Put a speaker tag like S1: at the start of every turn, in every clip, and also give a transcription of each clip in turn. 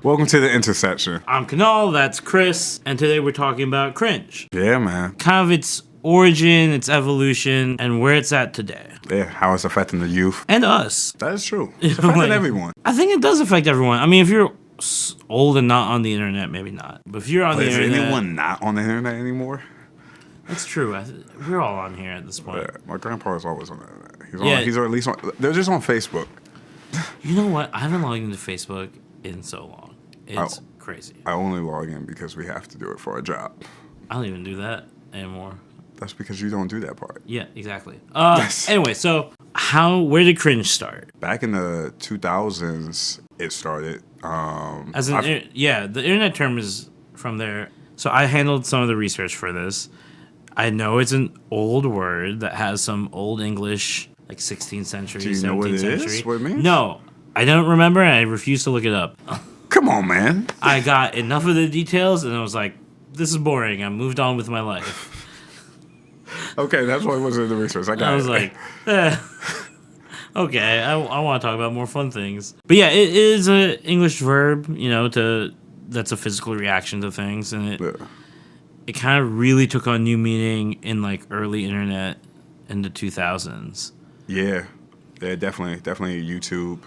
S1: Welcome to the intersection.
S2: I'm Kunal, that's Chris, and today we're talking about cringe.
S1: Yeah, man.
S2: Kind of its origin, its evolution, and where it's at today.
S1: Yeah, how it's affecting the youth.
S2: And us.
S1: That is true. It's affecting everyone.
S2: I think it does affect everyone. I mean, if you're old and not on the internet, maybe not. But if you're on the internet...
S1: Is anyone not on the internet anymore?
S2: That's true. We're all on here at this point.
S1: Yeah, my grandpa is always on the internet. He's at least on... They're just on Facebook.
S2: You know what? I haven't logged into Facebook in so long. It's crazy.
S1: I only log in because we have to do it for a job.
S2: I don't even do that anymore.
S1: That's because you don't do that part.
S2: Yeah, exactly. Anyway, so where did cringe start?
S1: Back in the 2000s, it started.
S2: The internet term is from there. So I handled some of the research for this. I know it's an old word that has some old English, like 16th century, 17th century.
S1: Do you know what it is? What it means?
S2: No, I don't remember, and I refuse to look it up.
S1: Come on, man.
S2: I got enough of the details, and I was like, this is boring. I moved on with my life.
S1: Okay, that's what was in the research. I
S2: was like, okay, I want to talk about more fun things. But yeah, it is an English verb, that's a physical reaction to things, and it kind of really took on new meaning in like early internet in the 2000s.
S1: Yeah, definitely YouTube.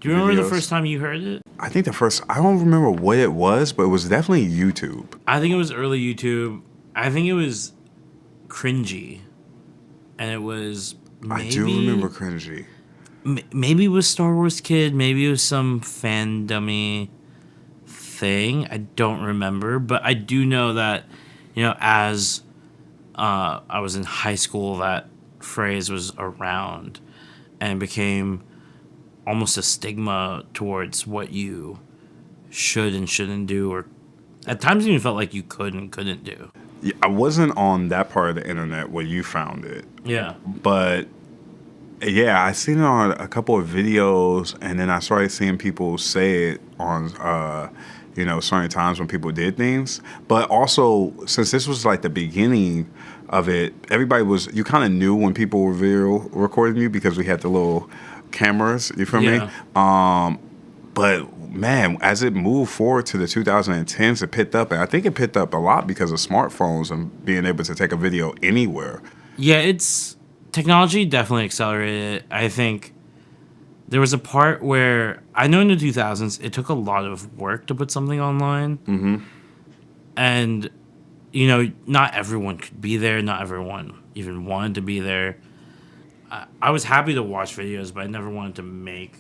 S2: Do you remember the first time you heard it?
S1: I think I don't remember what it was, but it was definitely YouTube.
S2: I think it was early YouTube. I think it was cringy. And it was
S1: I do remember cringy.
S2: Maybe it was Star Wars Kid. Maybe it was some fandom-y thing. I don't remember. But I do know that, as I was in high school, that phrase was around and became almost a stigma towards what you should and shouldn't do, or at times even felt like you could and couldn't do.
S1: Yeah, I wasn't on that part of the internet where you found it.
S2: Yeah.
S1: But yeah, I seen it on a couple of videos, and then I started seeing people say it on certain times when people did things. But also, since this was like the beginning of it, you kind of knew when people were video recording you because we had the little cameras, you feel me? But man, as it moved forward to the 2010s, it picked up, and I think it picked up a lot because of smartphones and being able to take a video anywhere.
S2: Yeah, technology definitely accelerated it. I think there was a part where I know in the 2000s it took a lot of work to put something online.
S1: Mm-hmm.
S2: And not everyone could be there, not everyone even wanted to be there. I was happy to watch videos, but I never wanted to make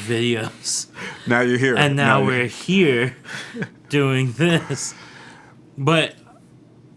S2: videos.
S1: Now you're here.
S2: And now we're here doing this. But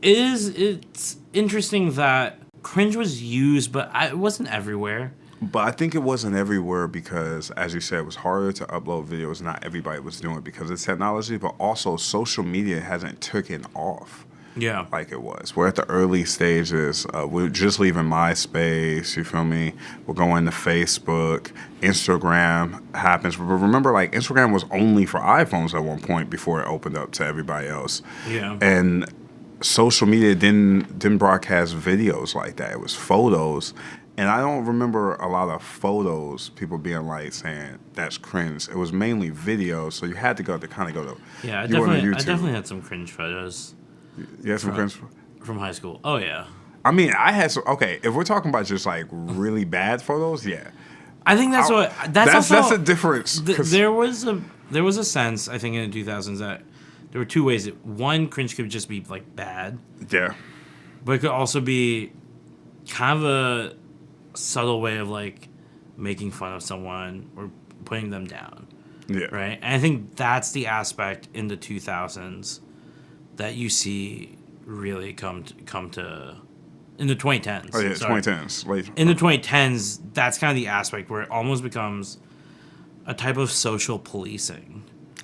S2: it's interesting that cringe was used, but it wasn't everywhere.
S1: But I think it wasn't everywhere because, as you said, it was harder to upload videos. Not everybody was doing it because of technology, but also social media hasn't taken off.
S2: Yeah.
S1: Like it was. We're at the early stages. We're just leaving MySpace, you feel me? We're going to Facebook. Instagram happens. But remember, like, Instagram was only for iPhones at one point before it opened up to everybody else.
S2: Yeah.
S1: And social media didn't broadcast videos like that. It was photos. And I don't remember a lot of photos, people being like saying that's cringe. It was mainly videos, so you had to go to.
S2: Yeah, I definitely had some cringe photos.
S1: You had some cringe
S2: from high school. Oh yeah.
S1: I mean, I had some. Okay, if we're talking about just like really bad photos, yeah.
S2: I think that's
S1: that's a difference.
S2: There was a sense, I think, in the 2000s that there were two ways. One, cringe could just be like bad.
S1: Yeah.
S2: But it could also be kind of a subtle way of like making fun of someone or putting them down.
S1: Yeah.
S2: Right? And I think that's the aspect in the 2000s that you see really come to in the 2010s.
S1: Oh, yeah, 2010s.
S2: In the 2010s, that's kind of the aspect where it almost becomes a type of social policing.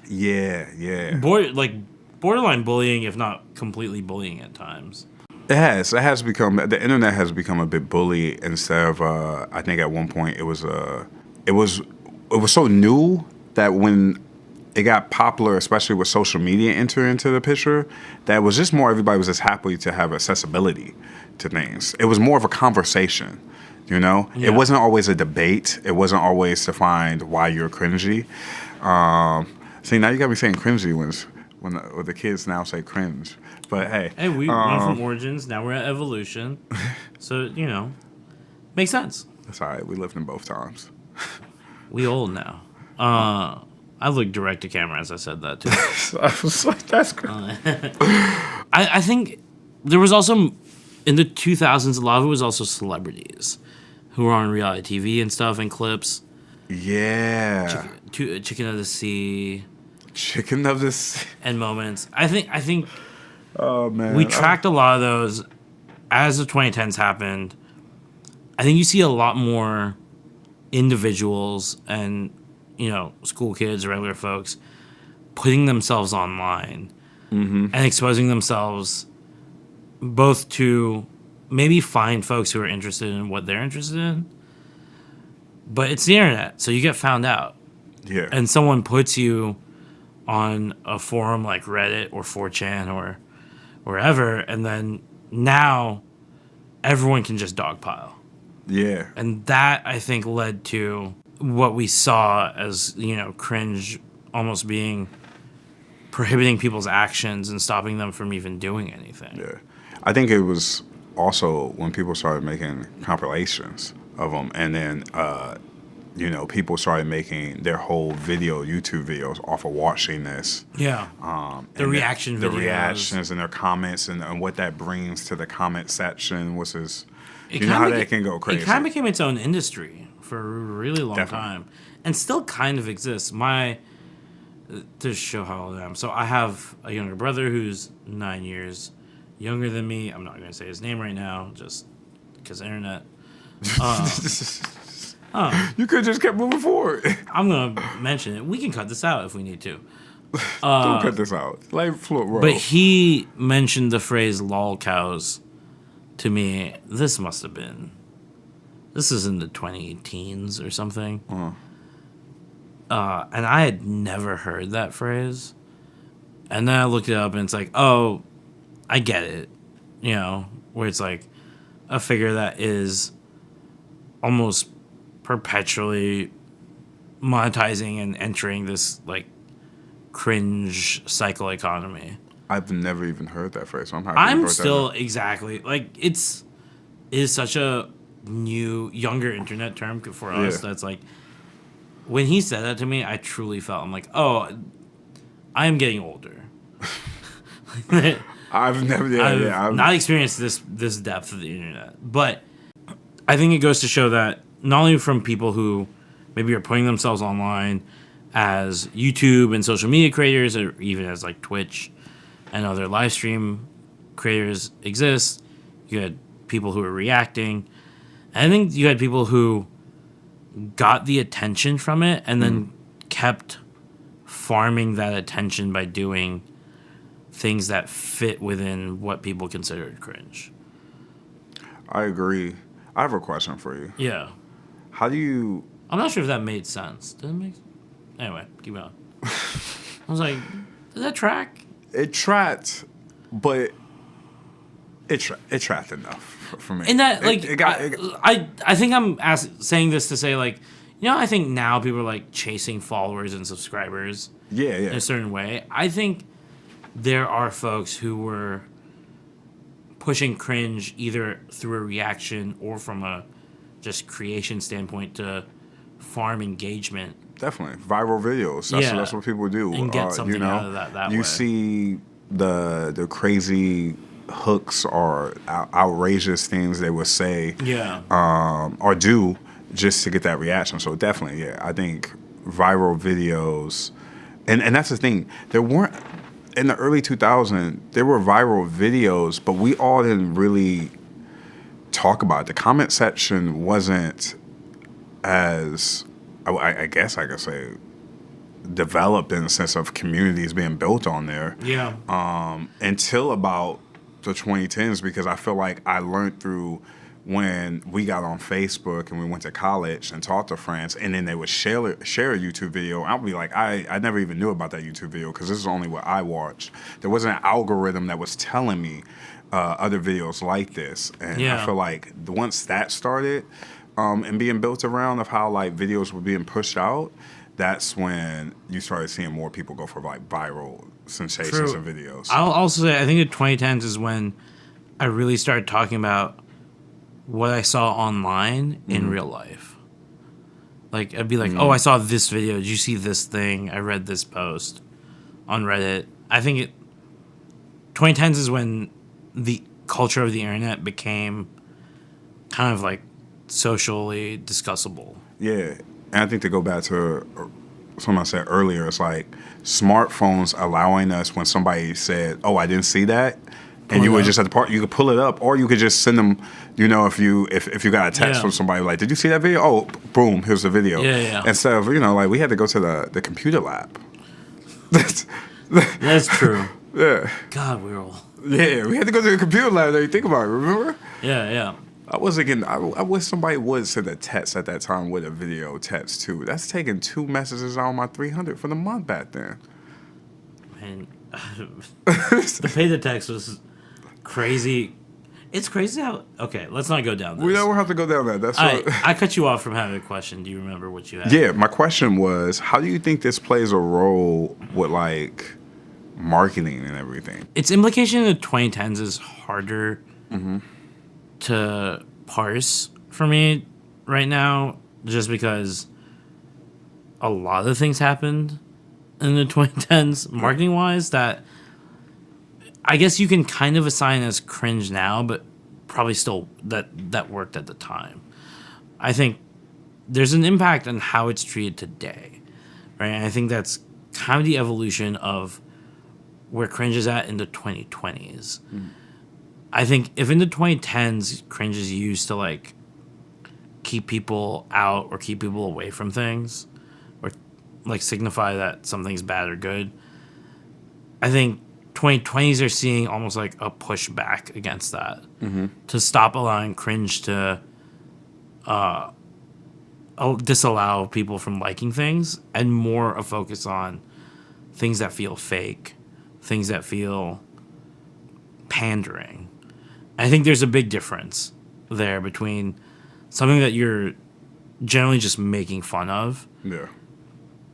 S1: Yeah.
S2: Borderline bullying, if not completely bullying at times.
S1: It has become, the internet has become a bit bully instead of, I think at one point it was so new that when it got popular, especially with social media entering into the picture, that was just more, everybody was just happy to have accessibility to things. It was more of a conversation. You know,
S2: Yeah.
S1: it wasn't always a debate. It wasn't always to find why you're cringy. See, now you got me saying cringy when the kids now say cringe. But hey,
S2: Hey, we went from origins. Now we're at evolution. So, makes sense.
S1: that's all right. We lived in both times.
S2: We old now. I look direct to camera as I said that, too.
S1: So I was like, that's crazy.
S2: I think there was also, in the 2000s, a lot of it was also celebrities who were on reality TV and stuff and clips.
S1: Yeah.
S2: Chicken of the Sea
S1: Chicken of this.
S2: and Moments. I think
S1: Oh, man.
S2: we tracked a lot of those as the 2010s happened. I think you see a lot more individuals and, school kids, regular folks, putting themselves online and exposing themselves both to maybe find folks who are interested in what they're interested in. But it's the internet, so you get found out.
S1: Yeah.
S2: And someone puts you on a forum like Reddit or 4chan or wherever, and then now everyone can just dogpile.
S1: Yeah.
S2: And that, I think, led to what we saw as, cringe almost being prohibiting people's actions and stopping them from even doing anything.
S1: Yeah. I think it was also when people started making compilations of them, and then, people started making their whole YouTube videos off of watching this.
S2: Yeah. The reaction videos.
S1: The reactions and their comments and what that brings to the comment section was how that can go crazy.
S2: It kind of became its own industry for a really long time and still kind of exists. To show how old I am. So I have a younger brother who's 9 years younger than me. I'm not going to say his name right now just because internet.
S1: You could have just kept moving forward.
S2: I'm going to mention it. We can cut this out if we need to.
S1: Don't cut this out. Like float roll.
S2: But he mentioned the phrase lol cows to me. This is in the 2010s or something. And I had never heard that phrase. And then I looked it up and it's like, oh, I get it. Where it's like a figure that is almost perpetually monetizing and entering this like cringe cycle economy.
S1: I've never even heard that phrase, so I'm happy.
S2: I'm still exactly like it is such a new younger internet term for us that's like when he said that to me, I truly felt I'm like, oh, I am getting older.
S1: I've
S2: not experienced this depth of the internet, but I think it goes to show that not only from people who maybe are putting themselves online as YouTube and social media creators, or even as like Twitch and other live stream creators exist, you had people who were reacting. And I think you had people who got the attention from it and then kept farming that attention by doing things that fit within what people considered cringe.
S1: I agree. I have a question for you.
S2: Yeah.
S1: How do you...
S2: I'm not sure if that made sense. Did it make sense? Anyway, keep going. I was like, does that track?
S1: It tracked, but it tracked enough for me.
S2: And that, like, I think I'm saying this to say, like, I think now people are, like, chasing followers and subscribers in a certain way. I think there are folks who were pushing cringe either through a reaction or from a just creation standpoint to farm engagement.
S1: Definitely. Viral videos. That's what people do.
S2: And get something out of that way.
S1: You see the crazy hooks or outrageous things they would say or do just to get that reaction. So definitely, I think viral videos, and that's the thing. There weren't, in the early 2000s, there were viral videos, but we all didn't really talk about it. The comment section wasn't as, I guess I could say, developed in the sense of communities being built on there.
S2: Yeah.
S1: Until about the 2010s, because I feel like I learned through when we got on Facebook and we went to college and talked to friends, and then they would share a YouTube video. I'll be like, I never even knew about that YouTube video because this is only what I watched. There wasn't an algorithm that was telling me other videos like this. And I feel like once that started, and being built around of how like videos were being pushed out, that's when you started seeing more people go for like viral sensations
S2: True.
S1: and videos.
S2: I'll also say I think the 2010s is when I really started talking about what I saw online in real life. Like I'd be like, "Oh, I saw this video. Did you see this thing? I read this post on Reddit." I think 2010s is when the culture of the internet became kind of like socially discussable.
S1: Yeah, and I think to go back to something I said earlier, it's like smartphones allowing us when somebody said, "Oh, I didn't see that,"
S2: Pull
S1: and
S2: it
S1: you were
S2: up.
S1: just at the park, you could pull it up, or you could just send them. You know, if you got a text
S2: Yeah.
S1: from somebody like, "Did you see that video?" Oh, boom, here's the video.
S2: Yeah.
S1: Instead of like we had to go to the computer lab.
S2: That's true.
S1: Yeah,
S2: God, we're all.
S1: yeah, we had to go to the computer lab. Now you think about it, remember?
S2: Yeah.
S1: I wasn't getting. I wish somebody would send a text at that time with a video text too. That's taking 2 messages out of my 300 for the month back then.
S2: Man, the pay the text was crazy. It's crazy how. Okay, let's not go down this.
S1: We don't have to go down that. That's what.
S2: I cut you off from having a question. Do you remember what you had?
S1: Yeah, my question was, how do you think this plays a role with like marketing and everything?
S2: Its implication in the 2010s is harder to parse for me right now, just because a lot of things happened in the 2010s, marketing wise, that I guess you can kind of assign as cringe now, but probably still that worked at the time. I think there's an impact on how it's treated today, right? And I think that's kind of the evolution of where cringe is at in the 2020s. I think if in the 2010s cringe is used to like keep people out or keep people away from things or like signify that something's bad or good, I think 2020s are seeing almost like a pushback against that to stop allowing cringe to disallow people from liking things and more a focus on things that feel fake, things that feel pandering. I think there's a big difference there between something that you're generally just making fun of
S1: Yeah.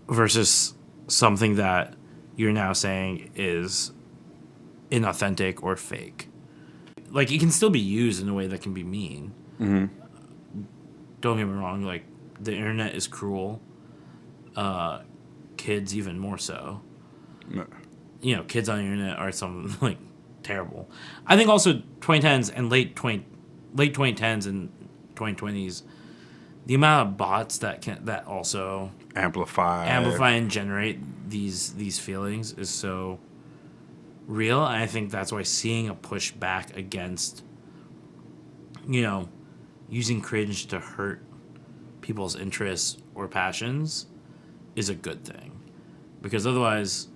S2: versus something that you're now saying is inauthentic or fake. Like, it can still be used in a way that can be mean. Don't get me wrong, like, the internet is cruel. Kids even more so.
S1: No.
S2: You know, kids on the internet are some, like, terrible. I think also 2010s and late 2010s and 2020s, the amount of bots that also
S1: Amplify
S2: and generate these feelings is so real. And I think that's why seeing a pushback against, using cringe to hurt people's interests or passions is a good thing. Because otherwise,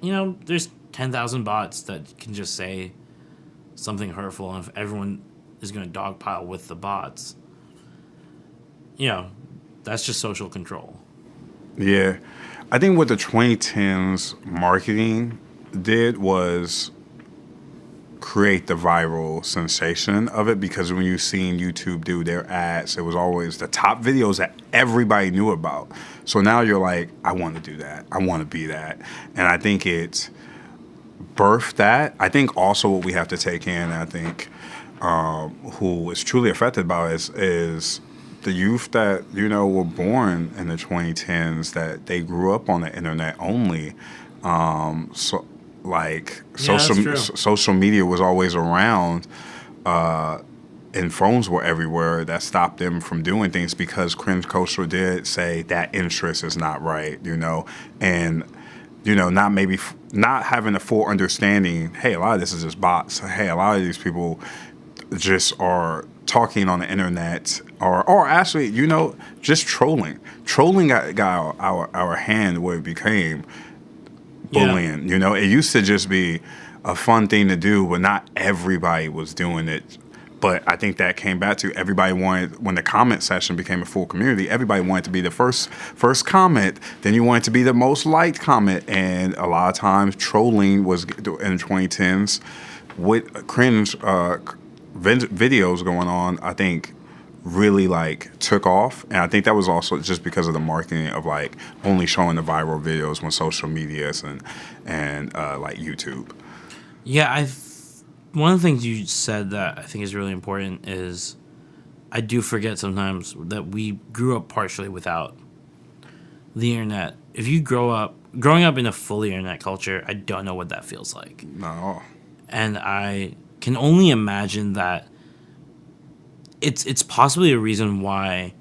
S2: there's 10,000 bots that can just say something hurtful, and if everyone is going to dogpile with the bots, that's just social control.
S1: Yeah. I think what the 2010s marketing did was create the viral sensation of it, because when you seen YouTube do their ads, it was always the top videos that everybody knew about. So now you're like, I want to do that. I want to be that. And I think it's birthed that. I think also what we have to take in, I think, who is truly affected by it is the youth that, were born in the 2010s, that they grew up on the internet only. So like social media was always around, and phones were everywhere. That stopped them from doing things because cringe culture did say that interest is not right, and not having a full understanding. Hey, a lot of this is just bots. Hey, a lot of these people just are talking on the internet, or actually, just trolling. Trolling got our hand where it became bullying.
S2: Yeah.
S1: It used to just be a fun thing to do, but not everybody was doing it. But I think that came back to everybody wanted, when the comment section became a full community, everybody wanted to be the first comment. Then you wanted to be the most liked comment. And a lot of times trolling was in the 2010s with cringe videos going on. I think really like took off, and I think that was also just because of the marketing of like only showing the viral videos on social medias and like YouTube.
S2: Yeah, one of the things you said that I think is really important is I do forget sometimes that we grew up partially without the internet. If you growing up in a fully internet culture, I don't know what that feels like.
S1: No.
S2: And I can only imagine that it's possibly a reason why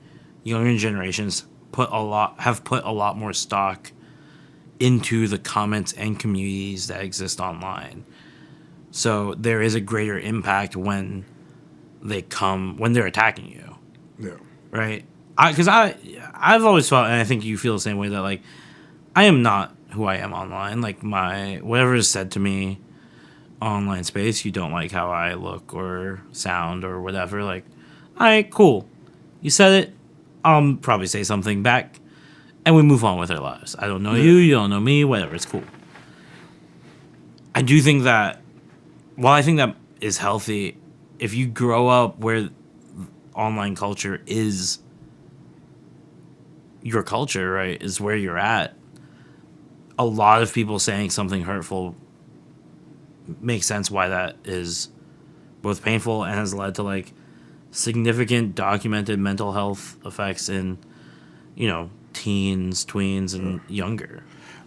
S2: younger generations have put a lot more stock into the comments and communities that exist online. So there is a greater impact when they're attacking you,
S1: Yeah.
S2: right? Because I've always felt, and I think you feel the same way, that like I am not who I am online. Like whatever is said to me online space, you don't like how I look or sound or whatever. Like, all right, cool. You said it. I'll probably say something back, and we move on with our lives. I don't know you. You don't know me. Whatever. It's cool. I do think that while I think that is healthy, if you grow up where online culture is your culture, right, is where you're at, a lot of people saying something hurtful makes sense why that is both painful and has led to like significant documented mental health effects in, teens, tweens, and younger.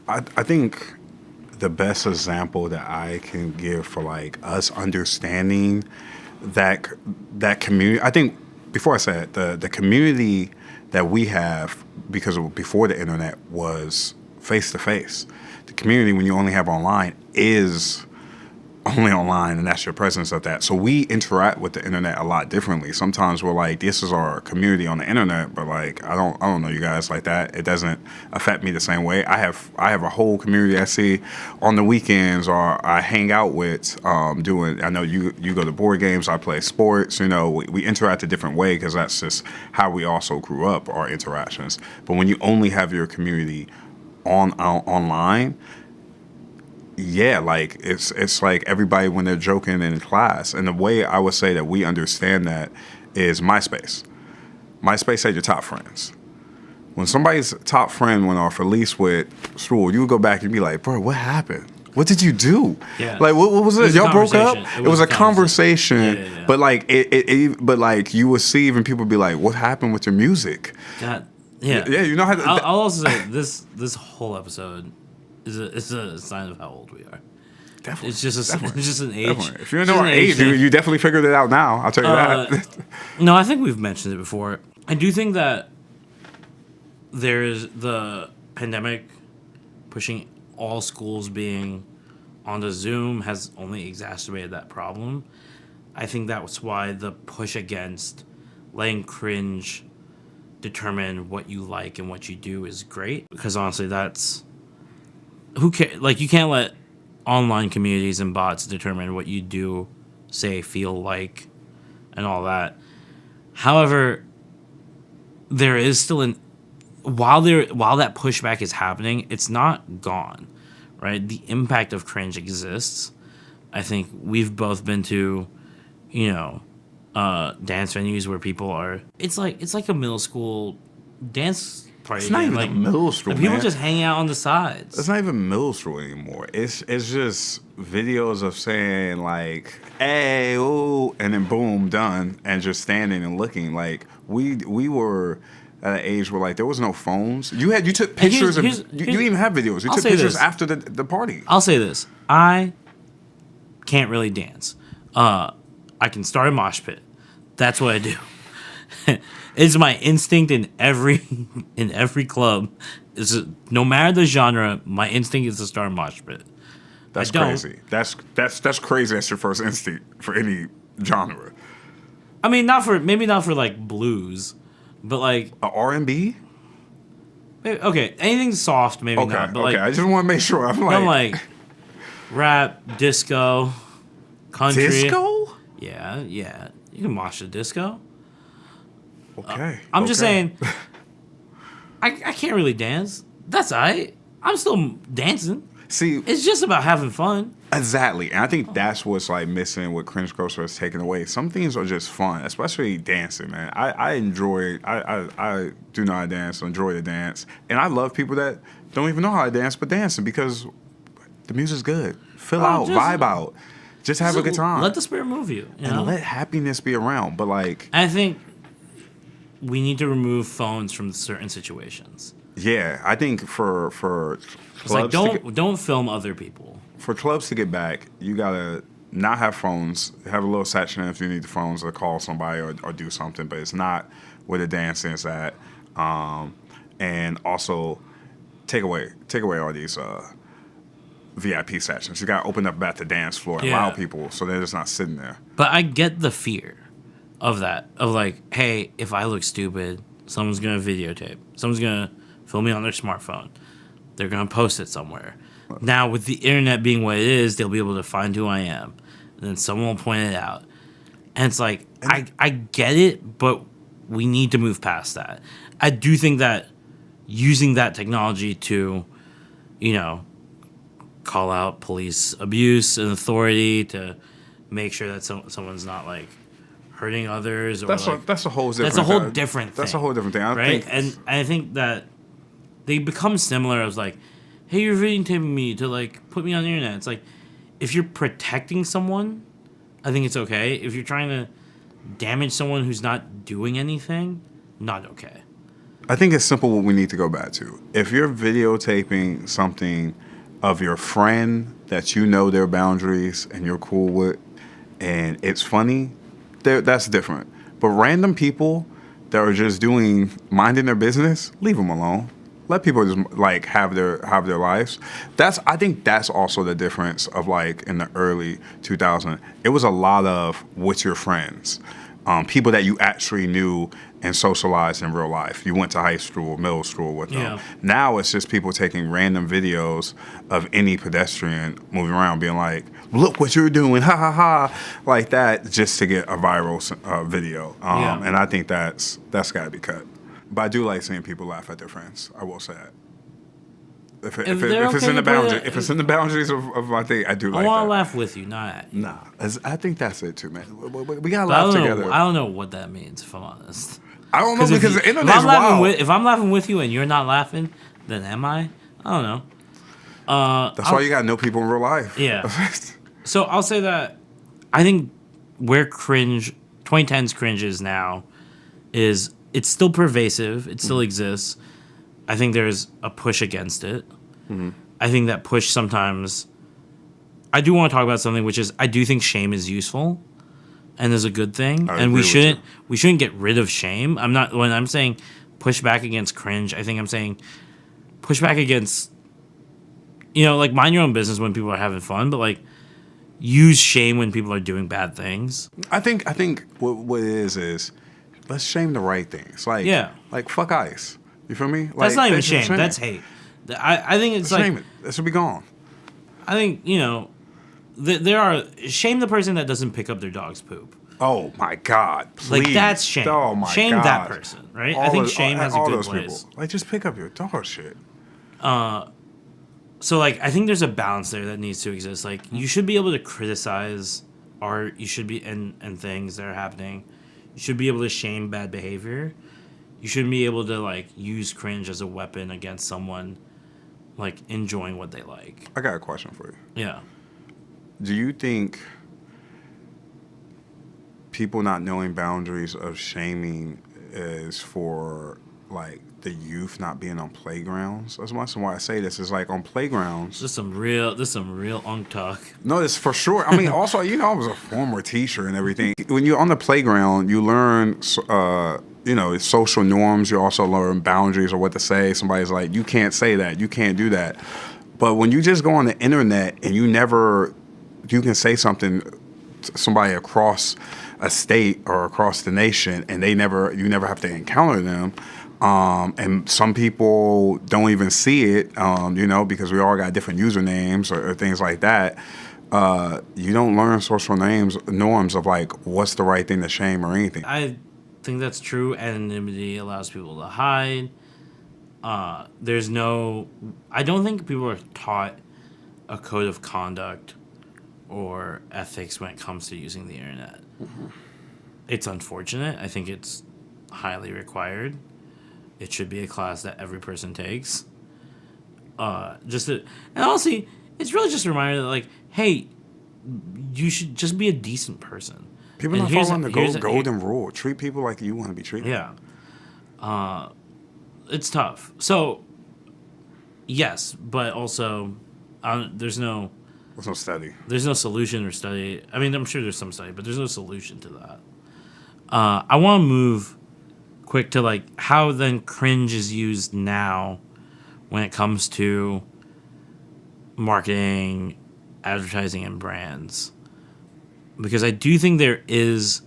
S1: I think the best example that I can give for like us understanding that community. I think before I said it, the community that we have before the internet was face to face. The community when you only have online is only online, and that's your presence of that. So we interact with the internet a lot differently. Sometimes we're like, this is our community on the internet, but like I don't know you guys like that. It doesn't affect me the same way. I have a whole community I see on the weekends, or I hang out with. I know you go to board games. I play sports. We interact a different way because that's just how we also grew up. Our interactions. But when you only have your community online. Yeah, like it's like everybody when they're joking in class. And the way I would say that we understand that is MySpace. MySpace had your top friends. When somebody's top friend went off, at least with school, you would go back and be like, bro, what happened? What did you do?
S2: Yeah.
S1: Like, what was it? Y'all broke up? It was a conversation.
S2: Yeah.
S1: But like but like you would see even people be like, what happened with your music?
S2: God, yeah.
S1: Yeah, you know how
S2: I'll also say this whole episode is a sign of how old we are.
S1: Definitely.
S2: It's just an age.
S1: Definitely. If you know our age, you definitely figured it out now. I'll tell you that.
S2: No, I think we've mentioned it before. I do think that there's the pandemic pushing all schools being onto Zoom has only exacerbated that problem. I think that's why the push against letting cringe determine what you like and what you do is great. Because honestly, that's who cares? Like, you can't let online communities and bots determine what you do, say, feel like, and all that. However, there is still while that pushback is happening, it's not gone, right? The impact of cringe exists. I think we've both been to, dance venues where people are. It's like a middle school dance party.
S1: It's not even
S2: like
S1: a middle school.
S2: People
S1: man.
S2: just hang out on the sides.
S1: It's not even middle school anymore. It's just videos of saying like, "Hey, ooh," and then boom, done, and just standing and looking. Like we were at an age where like there was no phones. You took pictures you didn't even have videos. You took pictures after the party.
S2: I'll say this: I can't really dance. I can start a mosh pit. That's what I do. It's my instinct in every club. No matter the genre, my instinct is to start a mosh pit.
S1: That's crazy. That's crazy. That's your first instinct for any genre.
S2: I mean, maybe not for like blues, but like
S1: R&B.
S2: Okay, anything soft, maybe not. But
S1: okay, I just want to make sure. I'm
S2: like rap, disco, country.
S1: Disco?
S2: Yeah. You can mosh a disco.
S1: Okay.
S2: I'm just saying, I can't really dance. That's all right. I'm still dancing.
S1: See,
S2: It's just about having fun.
S1: exactly. And I think that's what's like missing what cringe culture is taking away. Some things are just fun, especially dancing, man. I enjoy I do know how to dance, enjoy the dance. And I love people that don't even know how to dance but dancing because the music's good. Fill out, vibe out. Just have a good time.
S2: Let the spirit move you.
S1: And let happiness be around. But like
S2: I think we need to remove phones from certain situations.
S1: yeah, I think for
S2: It's like
S1: clubs
S2: don't film other people.
S1: for clubs to get back, you gotta not have phones. Have a little section if you need the phones to call somebody or do something, but it's not where the dance is at. And also take away all these VIP sections. You gotta open up at the dance floor and allow people so they're just not sitting there.
S2: But I get the fear of that. Of like, hey, if I look stupid, someone's gonna videotape. Someone's gonna film me on their smartphone. They're gonna post it somewhere. Now with the internet being what it is, they'll be able to find who I am. And then someone will point it out. And it's like, I get it, but we need to move past that. I do think that using that technology to, call out police abuse and authority to make sure that someone's not like hurting others. Or
S1: That's a whole different.
S2: That's a whole different thing.
S1: That's a whole different thing.
S2: Right? And I think that they become similar as like, hey, you're videotaping me to like put me on the internet. It's like, if you're protecting someone, I think it's okay. If you're trying to damage someone who's not doing anything, not okay.
S1: I think it's simple what we need to go back to. If you're videotaping something of your friend that you know their boundaries and you're cool with, and it's funny, that's different. But random people that are just minding their business, leave them alone. Let people just like have their lives. I think that's also the difference of like in the early 2000s. It was a lot of with your friends, people that you actually knew and socialized in real life. You went to high school, middle school with them.
S2: Yeah.
S1: Now it's just people taking random videos of any pedestrian moving around, being like, "Look what you're doing, ha ha ha," like that, just to get a viral video. And I think that's got to be cut. But I do like seeing people laugh at their friends. I will say that. If it's in the boundaries, if it's in the boundaries of my thing, I do like that.
S2: I want to laugh with you, not at you.
S1: Nah, I think that's it too, man. We gotta laugh together.
S2: I don't know what that means, if I'm honest.
S1: I don't know because the internet's wild.
S2: If I'm laughing with you and you're not laughing, then am I? I don't know.
S1: That's why you gotta know people in real life.
S2: Yeah. So I'll say that I think where 2010's cringe is now is it's still pervasive. It still exists. I think there's a push against it. Mm-hmm. I think that push sometimes... I do want to talk about something, which is I do think shame is useful and is a good thing. And we shouldn't get rid of shame. When I'm saying push back against cringe, I think I'm saying push back against, like mind your own business when people are having fun, but like use shame when people are doing bad things.
S1: I think what it is let's shame the right things. Like, like fuck ICE. You feel me? Like,
S2: that's not even shame. That's hate. I think it's like...
S1: Shame it. That should be gone.
S2: I think, there are... Shame the person that doesn't pick up their dog's poop.
S1: Oh, my God. Please.
S2: Like, that's shame.
S1: Oh, my
S2: shame
S1: God.
S2: That person, right? I think shame has a good place.
S1: People. Like, just pick up your dog shit.
S2: So, like, I think there's a balance there that needs to exist. Like, you should be able to criticize art. You should be... and things that are happening. You should be able to shame bad behavior. You shouldn't be able to, like, use cringe as a weapon against someone, like, enjoying what they like.
S1: I got a question for you.
S2: Yeah.
S1: Do you think people not knowing boundaries of shaming is for, like, the youth not being on playgrounds? That's much why I say this is like on playgrounds.
S2: This is some real unk talk.
S1: No, it's for sure. I mean, also, I was a former teacher and everything. When you're on the playground, you learn, social norms. You also learn boundaries or what to say. Somebody's like, you can't say that. You can't do that. But when you just go on the internet and you can say something to somebody across a state or across the nation, and you never have to encounter them. And some people don't even see it, because we all got different usernames or things like that. You don't learn social norms of like what's the right thing to shame or anything.
S2: I think that's true. Anonymity allows people to hide. I don't think people are taught a code of conduct or ethics when it comes to using the internet. It's unfortunate. I think it's highly required. It should be a class that every person takes. And honestly, it's really just a reminder that, like, hey, you should just be a decent person.
S1: People
S2: And
S1: not following the golden rule. Treat people like you want to be treated.
S2: Yeah. It's tough. So, yes, but also, there's no
S1: study.
S2: There's no solution or study. I mean, I'm sure there's some study, but there's no solution to that. I want to move quick to, like, how then cringe is used now when it comes to marketing, advertising, and brands. Because I do think there is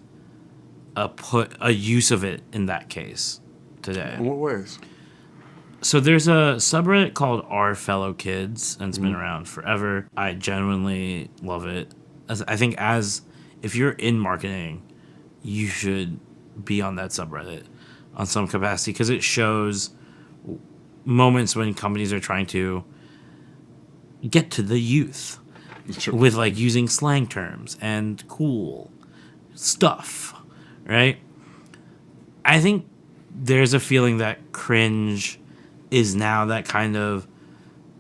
S2: a use of it in that case today.
S1: In what ways?
S2: So there's a subreddit called Our Fellow Kids, and it's been around forever. I genuinely love it. I think if you're in marketing, you should be on that subreddit on some capacity, because it shows moments when companies are trying to get to the youth with, like, using slang terms and cool stuff, right? I think there's a feeling that cringe is now that kind of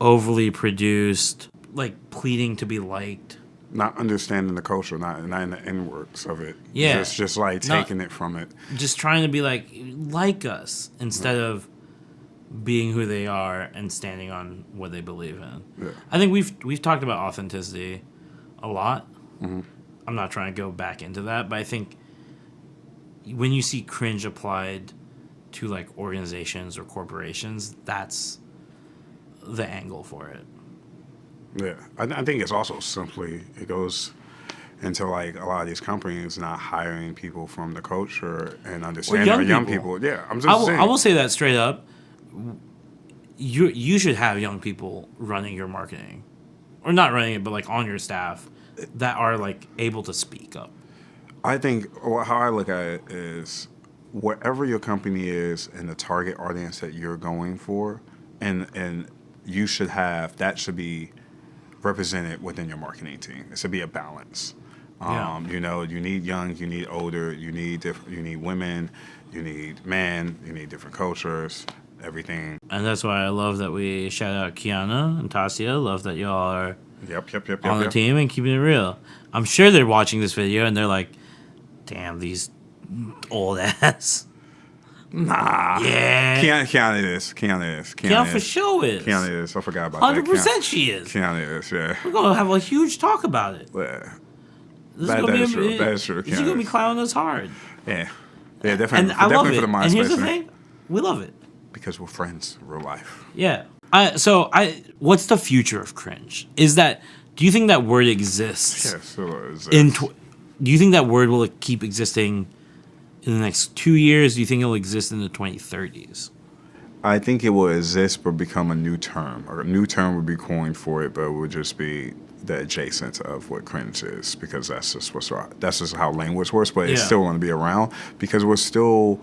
S2: overly produced, like, pleading to be liked.
S1: Not understanding the culture, not in the inworks of it.
S2: Yeah.
S1: It's just like taking it from it.
S2: Just trying to be like us instead of being who they are and standing on what they believe in.
S1: Yeah.
S2: I think we've talked about authenticity a lot. Mm-hmm. I'm not trying to go back into that, but I think when you see cringe applied to, like, organizations or corporations, that's the angle for it.
S1: Yeah, I think it's also simply, it goes into, like, a lot of these companies not hiring people from the culture and understanding young people. Yeah, I'm just saying.
S2: I will say that straight up. You should have young people running your marketing, or not running it, but, like, on your staff that are, like, able to speak up.
S1: I think how I look at it is, wherever your company is and the target audience that you're going for, and you should have, that should be represented within your marketing team. It should be a balance. You know, you need young, you need older, you need women, you need men, you need different cultures, everything.
S2: And that's why I love that we shout out Kiana and Tasia. Love that y'all are on the team and keeping it real. I'm sure they're watching this video and they're like, damn, these old ass.
S1: Nah.
S2: Yeah.
S1: Kiana is.
S2: Kiana for sure is.
S1: Kiana is. I forgot about
S2: 100%
S1: that.
S2: 100% she is.
S1: Kiana is, yeah.
S2: We're going to have a huge talk about it.
S1: Yeah.
S2: That is true.
S1: That is true.
S2: She's going to be clowning us hard.
S1: Yeah. Yeah, definitely.
S2: And I love it.
S1: For the
S2: and here's the thing. We love it.
S1: Because we're friends in real life.
S2: Yeah. What's the future of cringe? Do you think that word exists?
S1: Yes, it exists.
S2: Do you think that word will keep existing in the next 2 years? Do you think it will exist in the 2030s?
S1: I think it will exist but become a new term. Or a new term would be coined for it, but it would just be the adjacent of what cringe is, because that's just how language works, but it's still going to be around, because we still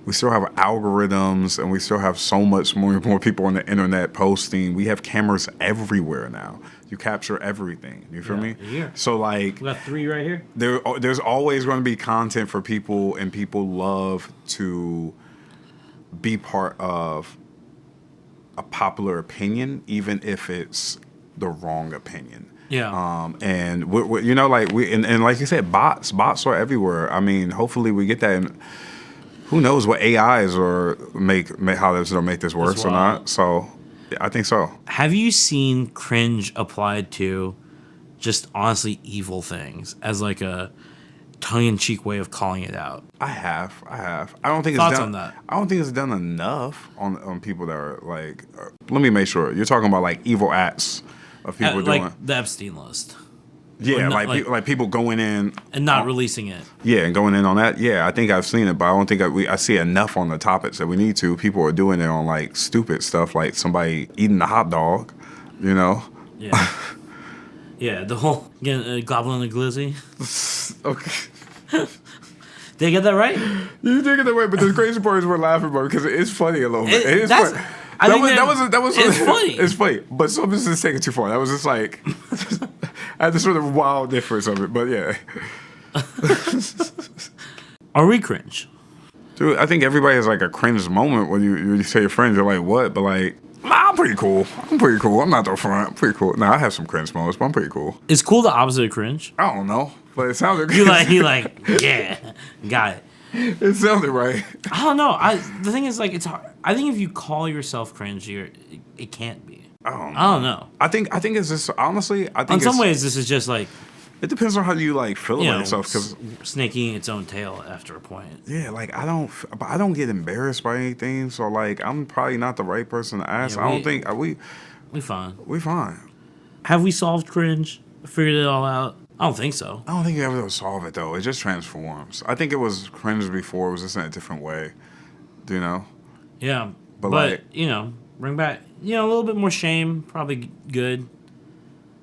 S1: have algorithms, and we still have so much more people on the internet posting. We have cameras everywhere now. You capture everything. You feel me?
S2: Yeah.
S1: So, like,
S2: we got 3 right here.
S1: There's always going to be content for people, and people love to be part of a popular opinion, even if it's the wrong opinion.
S2: Yeah.
S1: And we you know, like and like you said, bots are everywhere. I mean, hopefully we get that. And who knows what AIs or how this will make this worse or not. So, yeah, I think so.
S2: Have you seen cringe applied to just honestly evil things as, like, a tongue-in-cheek way of calling it out?
S1: I have. I don't think
S2: Thoughts
S1: it's done.
S2: on that?
S1: I don't think it's done enough on people that are like. Let me make sure you're talking about, like, evil acts of people doing,
S2: like the Epstein list.
S1: Yeah, like people going in
S2: and not releasing it.
S1: Yeah, and going in on that. Yeah, I think I've seen it, but I don't think I see enough on the topics that we need to. People are doing it on, like, stupid stuff, like somebody eating a hot dog, you know?
S2: Yeah. Yeah, the whole gobbling a glizzy.
S1: Okay.
S2: Did I get that right?
S1: You did get that right, but the crazy part is we're laughing about it because it is funny a little bit. It is funny. That was
S2: it's funny.
S1: It's funny, but some of this is taking too far. That was just like I had this sort of wild difference of it, but yeah.
S2: Are we cringe?
S1: Dude, I think everybody has like a cringe moment when you say your friends, you're like, what? But like, nah, I'm pretty cool. I'm not the front. I'm pretty cool. Nah, I have some cringe moments, but I'm pretty cool.
S2: Is cool the opposite of cringe?
S1: I don't know, but it sounded good.
S2: You like, yeah, got it.
S1: It sounded right.
S2: I don't know. The thing is, like, it's hard. I think if you call yourself cringe, it can't be.
S1: I don't know.
S2: I
S1: think it's just, honestly, I think
S2: in some ways this is just like,
S1: it depends on how you like feel about yourself, because
S2: snaking its own tail after a point.
S1: Yeah, like I don't get embarrassed by anything, so like I'm probably not the right person to ask.
S2: Yeah,
S1: I don't think
S2: we fine.
S1: We fine.
S2: Have we solved cringe? Figured it all out? I don't think so.
S1: I don't think you ever solve it though. It just transforms. I think it was cringe before. It was just in a different way. Do you know?
S2: Yeah, but
S1: like,
S2: bring back a little bit more shame. Probably good.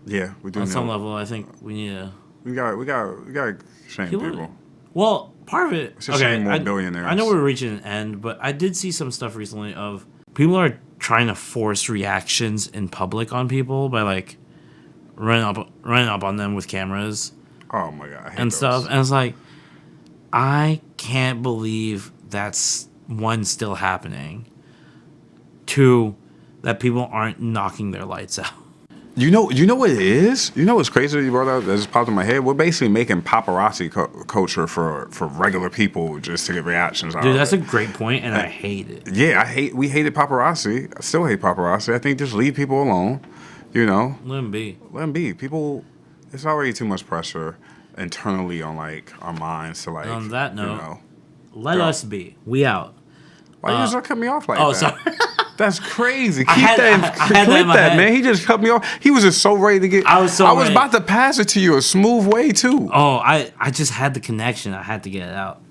S1: Yeah, we do.
S2: On some level, I think we need to.
S1: We got shame people.
S2: Well, part of it.
S1: It's just shame more billionaires.
S2: I know we're reaching an end, but I did see some stuff recently of people are trying to force reactions in public on people by like running up on them with cameras.
S1: Oh my god! I hate
S2: and
S1: those.
S2: stuff, and it's like, I can't believe that's one still happening. Two, that people aren't knocking their lights out.
S1: You know what it is? You know what's crazy that you brought up that just popped in my head? We're basically making paparazzi culture for regular people just to get reactions out of it.
S2: Dude, that's a great point, and I hate it.
S1: Yeah, we hated paparazzi. I still hate paparazzi. I think just leave people alone, Let
S2: them be.
S1: Let them be. People, it's already too much pressure internally on, like, our minds to, like,
S2: on that note, let us be. We out.
S1: Why you just cut me off like that?
S2: Oh, sorry.
S1: That's crazy.
S2: I had that,
S1: man. He just cut me off. He was just so ready to get. I was about to pass it to you a smooth way too.
S2: Oh, I just had the connection. I had to get it out.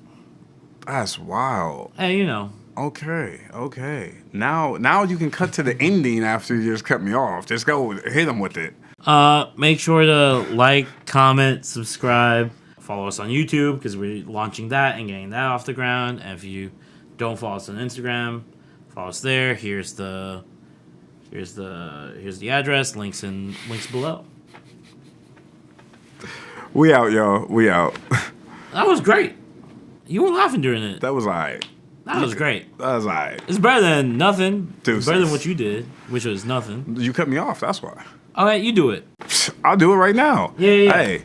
S1: That's wild.
S2: Hey,
S1: Okay. Now you can cut to the ending after you just cut me off. Just go hit him with it.
S2: Make sure to like, comment, subscribe, follow us on YouTube because we're launching that and getting that off the ground. And if you don't follow us on Instagram, follow us there. Here's the address. Links below.
S1: We out, y'all. We out.
S2: That was great. You were laughing during it.
S1: That was alright.
S2: That was great.
S1: That was alright.
S2: It's better than nothing.
S1: Deuces.
S2: It's better than what you did, which was nothing.
S1: You cut me off. That's why.
S2: All right, you do it.
S1: I'll do it right now.
S2: Yeah.
S1: Hey.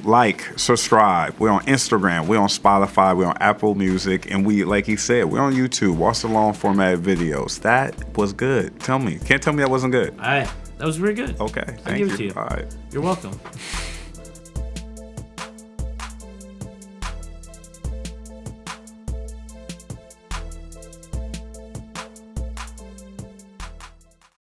S1: Like, subscribe. We're on Instagram. We're on Spotify. We're on Apple Music. And we, like he said, we're on YouTube. Watch the long format videos. That was good. Tell me. Can't tell me that wasn't good.
S2: All right. That was very good.
S1: Okay.
S2: I give it to you.
S1: All right.
S2: You're welcome.